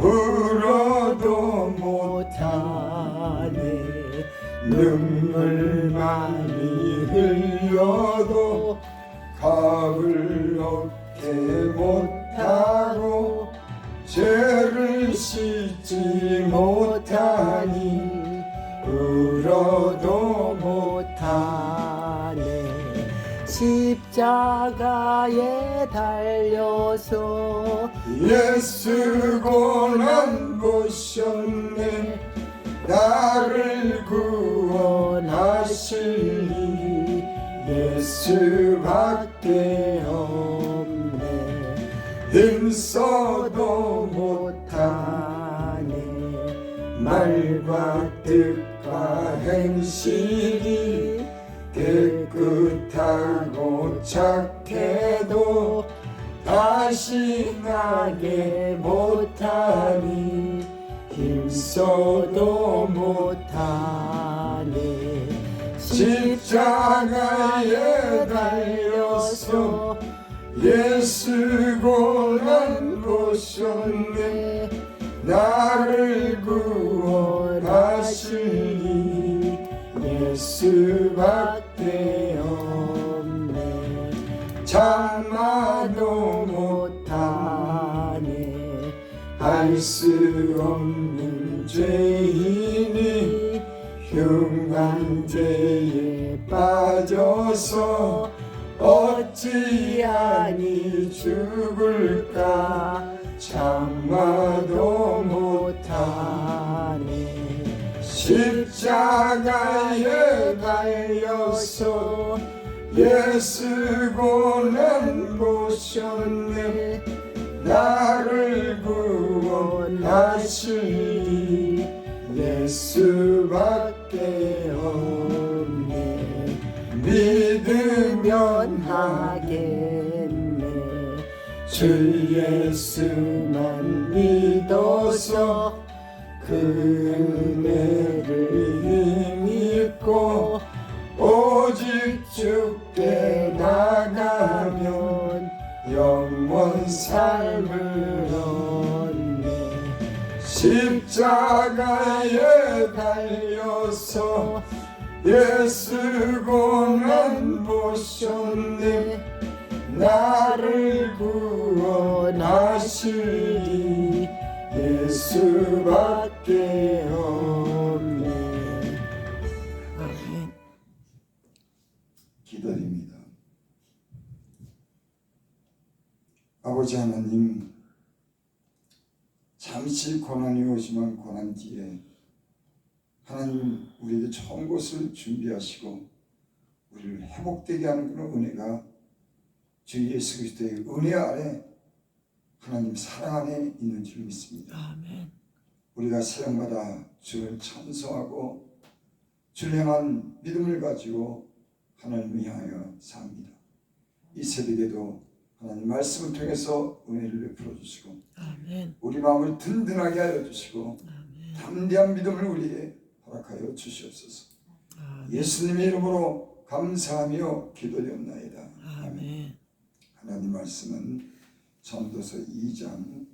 울어도 못하네. 눈물 많이 흘려도 값을 얻게 못하고 죄를 씻지 못하니 울어도 못하네. 십자가에 달려서 예수 고난 보셨네. 나를 구원하시니 예수밖에 없네. 힘써도 못하네. 말과 뜻과 행실이 깨끗하고 착해도 다시 나게 못하니 힘써도 못하네. 십자가에 달려서 예수 고난 보셨네. 나를 구원하시니 예수밖에 없네. 참아도 못하네. 알 수 없는 죄인이 흉한 죄에 빠져서 어찌하니 죽을까. 참아도 못하네. 십자가에 달려서 예수 고난 보셨네. 나를 구원하시니 예수밖에 없네. 믿으면 하겠네. 주 예수만 믿어서 그 은혜를 힘입고 오직 주께 나가면 영원 삶을 얻네. 십자가에 달려서 예수 고난 보셨네. 나를 구원하시니 예수밖에 없네. 아멘. 기도드립니다. 아버지 하나님, 잠시 고난이 오지만 고난 뒤에 하나님 우리에게 좋은 것을 준비하시고 우리를 회복되게 하는 그런 은혜가 주 예수 그리스도의 은혜 아래 하나님 사랑 안에 있는 줄 믿습니다. 아멘. 우리가 새벽마다 주를 찬송하고 주를 향한 믿음을 가지고 하나님을 향하여 삽니다. 이 새벽에도 하나님 말씀을 통해서 은혜를 베풀어 주시고 아멘. 우리 마음을 든든하게 하여 주시고 아멘. 담대한 믿음을 우리에게 허락하여 주시옵소서. 아멘. 예수님의 이름으로 감사하며 기도드렸나이다. 아멘. 하나님 말씀은 전도서 2장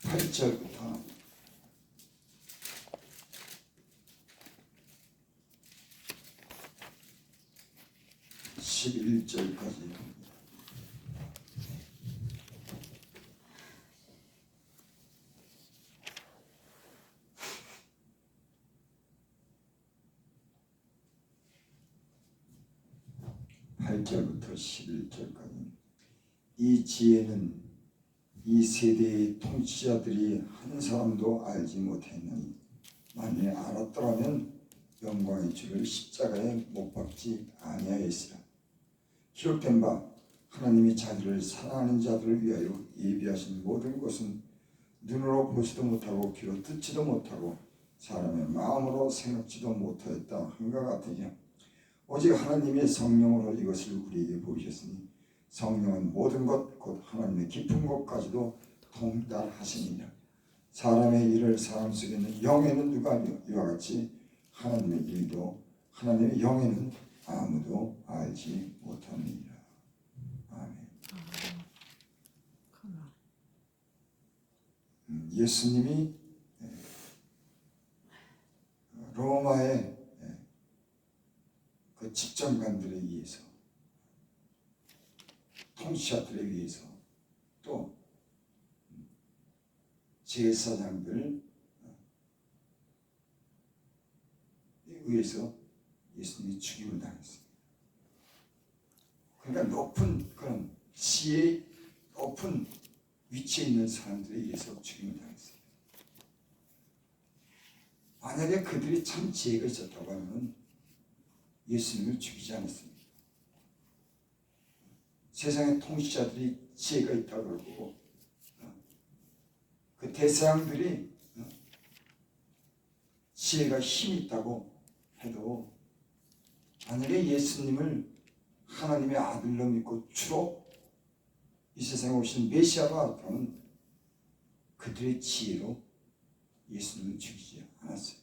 8절부터 11절까지 8절부터 11절까지. 이 지혜는 이 세대의 통치자들이 한 사람도 알지 못했느니 만일 알았더라면 영광의 주를 십자가에 못 박지 아니하였으라. 기록된 바 하나님이 자기를 사랑하는 자들을 위하여 예비하신 모든 것은 눈으로 보지도 못하고 귀로 듣지도 못하고 사람의 마음으로 생각지도 못하였다 한과 같으냐. 오직 하나님의 성령으로 이것을 우리에게 보이셨으니 성령은 모든 것 곧 하나님의 깊은 것까지도 통달하시니라. 사람의 일을 사람 속에 있는 영에는 누가 이와 같이 하나님의 일도 하나님의 영에는 아무도 알지 못합니다. 아멘. 예수님이 로마의 그 집정관들에 의해서, 통치자들에 의해서, 또 제사장들에 의해서 예수님이 죽임을 당했습니다. 그러니까 높은 그런 지혜, 높은 위치에 있는 사람들에 의해서 죽임을 당했습니다. 만약에 그들이 참 지혜가 있었다고 하면 예수님을 죽이지 않았습니다. 세상의 통치자들이 지혜가 있다고 그러고 그 대사장들이 지혜가 힘이 있다고 해도 만약에 예수님을 하나님의 아들로 믿고 주로 이 세상에 오신 메시아가 있다면 그들의 지혜로 예수님을 죽이지 않았어요.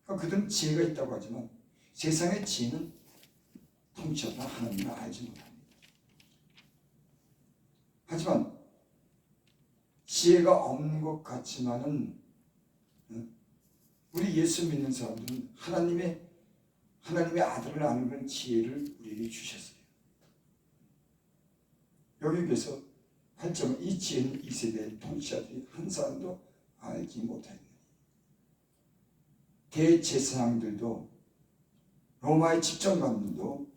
그러니까 그들은 지혜가 있다고 하지만 세상의 지혜는 통치하다 하나님을 알지 못합니다. 하지만 지혜가 없는 것 같지만은 우리 예수 믿는 사람들은 하나님의 아들을 아는 그런 지혜를 우리에게 주셨어요. 여기에서 8점, 이 지혜는 이 세대의 통치자들이 한 사람도 알지 못하였느니. 대제사장들도 로마의 집정관들도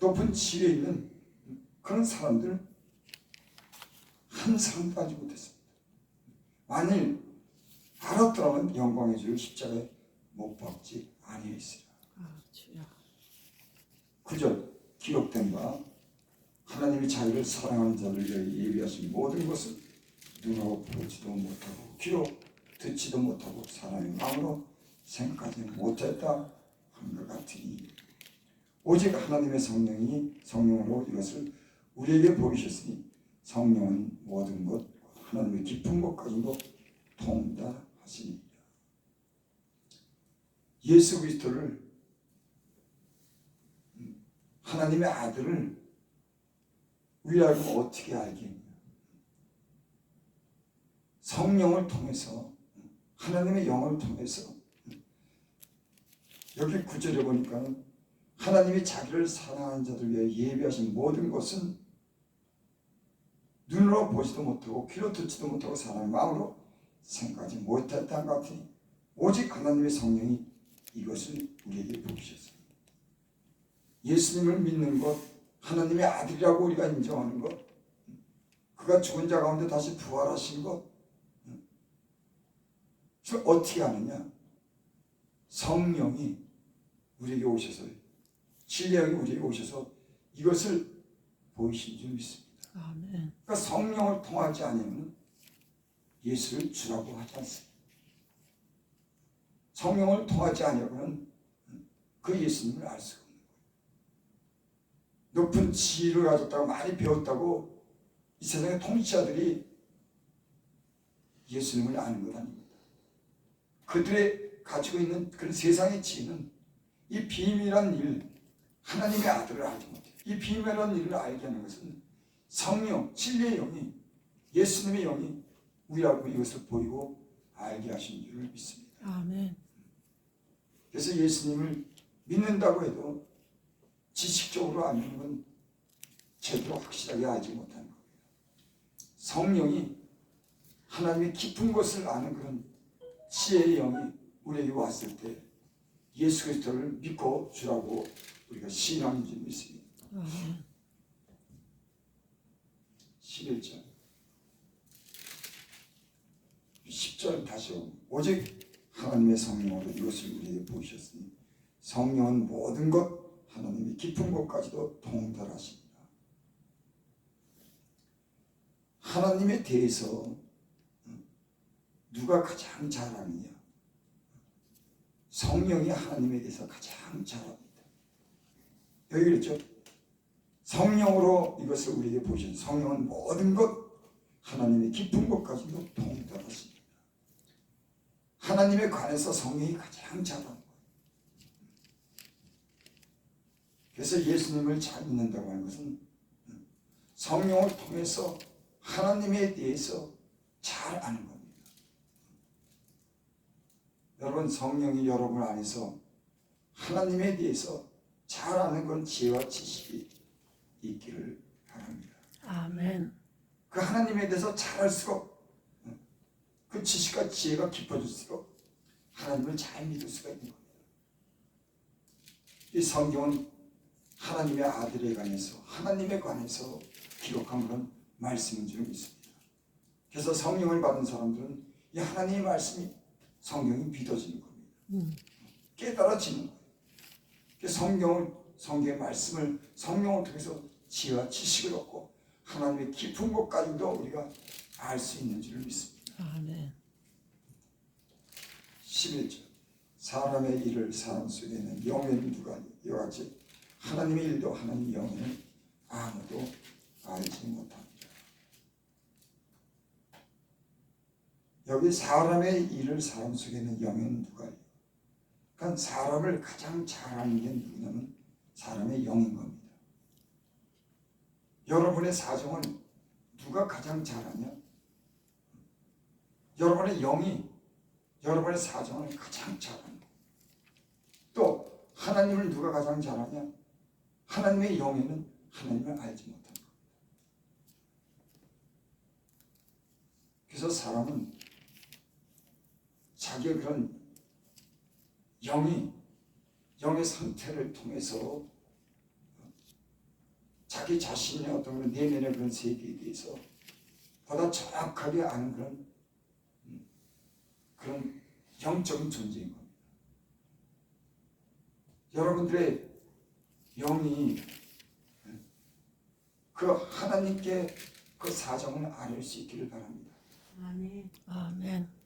높은 지위에 있는 그런 사람들 한 사람도 알지 못했습니다. 만일 알았더라면 영광의 주를 십자가에 못 박지 아니했으리라. 그저 기록된 바 하나님이 자기를 사랑하는 자를 위해 예비하신 모든 것을 눈으로 보지도 못하고 귀로 듣지도 못하고 사람의 마음으로 생각하지 못했다 한 것 같으니 오직 하나님의 성령으로 이것을 우리에게 보이셨으니 성령은 모든 것 하나님의 깊은 것까지도 통달하시니라. 예수 그리스도를 하나님의 아들을 우리가 어떻게 알겠냐? 성령을 통해서, 하나님의 영을 통해서. 여기 9절에 보니까 하나님이 자기를 사랑하는 자들 위해 예비하신 모든 것은 눈으로 보지도 못하고 귀로 듣지도 못하고 사람의 마음으로 생각하지 못했다는 것 같으니 오직 하나님의 성령이 이것을 우리에게 보이셨습니다. 예수님을 믿는 것, 하나님의 아들이라고 우리가 인정하는 것, 그가 죽은 자 가운데 다시 부활하신 것, 그걸 어떻게 아느냐? 성령이 우리에게 오셔서, 진리의 영이 우리에게 오셔서 이것을 보이신 줄 믿습니다. 아멘. 그러니까 성령을 통하지 않으면 예수를 주라고 하지 않습니다. 성령을 통하지 않으면 그 예수님을 알 수가 없는 거예요. 높은 지혜를 가졌다고 많이 배웠다고 이 세상의 통치자들이 예수님을 아는 것 아닙니다. 그들의 가지고 있는 그런 세상의 지혜는 이 비밀한 일, 하나님의 아들을 알지 못해요. 이 비밀한 일을 알게 하는 것은 성령, 진리의 영이, 예수님의 영이 우리하고 이것을 보이고 알게 하신 줄을 믿습니다. 아멘. 그래서 예수님을 믿는다고 해도 지식적으로 아는 건 제대로 확실하게 알지 못하는 거예요. 성령이 하나님의 깊은 것을 아는 그런 지혜의 영이 우리에게 왔을 때 예수 그리스도를 믿고 주라고 우리가 신앙인 줄 믿습니다. 11절 10절 다시 오직 하나님의 성령으로 이것을 우리에게 보이셨으니 성령은 모든 것 하나님의 깊은 것까지도 통달하십니다. 하나님에 대해서 누가 가장 잘 아느냐? 성령이 하나님에 대해서 가장 잘 압니다. 여기 그랬죠? 성령으로 이것을 우리에게 보신 성령은 모든 것 하나님의 깊은 것까지도 통달하십니다. 하나님에 관해서 성령이 가장 잘 아는 거예요. 그래서 예수님을 잘 믿는다고 하는 것은 성령을 통해서 하나님에 대해서 잘 아는 겁니다. 여러분, 성령이 여러분 안에서 하나님에 대해서 잘 아는 그런 지혜와 지식이 있기를 바랍니다. 아멘. 그 하나님에 대해서 잘 알수록 그 지식과 지혜가 깊어질수록 하나님을 잘 믿을 수가 있는 겁니다. 이 성경은 하나님의 아들에 관해서, 하나님에 관해서 기록한 그런 말씀인 줄 믿습니다. 그래서 성령을 받은 사람들은 이 하나님의 말씀이 성경이 믿어지는 겁니다. 깨달아지는 거예요. 성경의 말씀을 성령을 통해서 지혜와 지식을 얻고 하나님의 깊은 것까지도 우리가 알 수 있는 줄 믿습니다. 아멘. 11절 사람의 일을 사람 속에는 영에는 누가 이와 같이 하나님의 일도 하나님 영에는 아무도 알지 못합니다. 여기 사람의 일을 사람 속에는 영에는 누가 있어요? 그러니까 사람을 가장 잘 아는 게 누구냐면 사람의 영인 겁니다. 여러분의 사정은 누가 가장 잘 아냐? 여러분의 영이 여러분의 사정을 가장 잘 아는 거예요. 또 하나님을 누가 가장 잘 아냐? 하나님의 영에는 하나님을 알지 못한 겁니다. 그래서 사람은 자기의 그런 영의 상태를 통해서 자기 자신의 어떤 그런 내면의 그런 세계에 대해서 보다 정확하게 아는 그런 영적인 존재인 겁니다. 여러분들의 영이 그 하나님께 그 사정을 알을 수 있기를 바랍니다. 아멘. 아멘.